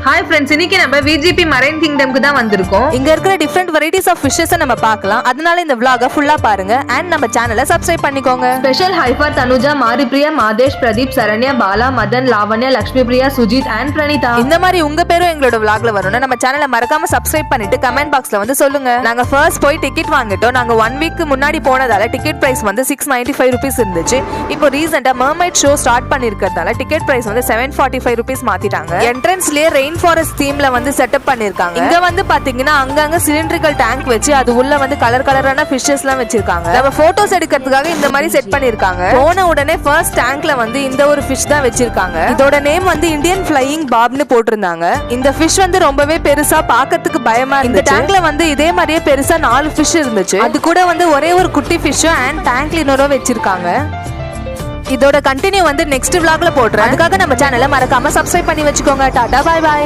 Hi friends, இன்னைக்கு நம்ம VGP marine கிங்டம்க்கு தான் வந்திருக்கோம். இங்க இருக்கிற டிஃபரெண்ட் வெரைட்டிஸ் ஆஃப் ஃபிஷஸ் நம்ம பார்க்கலாம். அதனால இந்த vlog-அ ஃபுல்லா பாருங்க அண்ட் நம்ம சேனலை சப்ஸ்கிரைப் பண்ணிக்கோங்க. Special hi for Tanuja, Maripriya, Madhesh, Pradeep, Saranya, Bala, Madan, Lavanya, Lakshmi Priya, Sujith and Praneetha. இந்த மாதிரி உங்க பேரும் எங்களோட vlog-ல வரணும். நம்ம சேனலை மறக்காம சப்ஸ்கிரைப் பண்ணிட்டு கமெண்ட் பாக்ஸ்ல வந்து சொல்லுங்க. நாங்க ஃபர்ஸ்ட் போய் டிக்கெட் வாங்கிட்டோம். நாங்க 1 வீக் முன்னாடி போனதால டிக்கெட் பிரைஸ் வந்து 695 rupees இருந்துச்சு. இப்போ ரீசெண்டா மர்மைட் ஷோ ஸ்டார்ட் பண்ணிருக்கிறதால டிக்கெட் பிரைஸ் வந்து 745 rupees மாத்திட்டாங்க. என்ட்ரன்ஸ்லயே ரெயின் ஃபாரஸ்ட் தீம்ல வந்து செட்டப் பண்ணிருக்காங்க. இங்க வந்து பாத்தீங்கன்னா அங்கங்க சிலிண்ட்ரிக்கல் டேங்க் வச்சு அது உள்ள வந்து கலரான ஃபிஷஸ் எல்லாம் வச்சிருக்காங்க. நம்ம போட்டோஸ் எடுக்கிறதுக்காக இந்த மாதிரி செட் பண்ணிருக்காங்க. போன உடனே ஃபர்ஸ்ட் டேங்க்ல வந்து இந்த ஒரு ஃபிஷ் தான் வச்சிருக்காங்க. இதோட நேம் வந்து இந்தியன் ஃப்ளையிங் பாப்னு போட்டிருந்தாங்க. இந்த ஃபிஷ் வந்து ரொம்பவே பெருசா பார்க்கிறதுக்கு பயமா இருந்துச்சு. இந்த டேங்க்ல வந்து இதே மாதிரியே பெருசா 4 ஃபிஷ் இருந்துச்சு. அது கூட வந்து ஒரே ஒரு குட்டி ஃபிஷ்ஷும் அண்ட் டேங்க் கிளீனரும் வச்சிருக்காங்க. இதோட கண்டினியூ வந்து நெக்ஸ்ட் vlog-ல போடுறேன். அதுக்காக நம்ம சேனலை மறக்காம சப்ஸ்கிரைப் பண்ணி வச்சுக்கோங்க. டாடா, பை பை.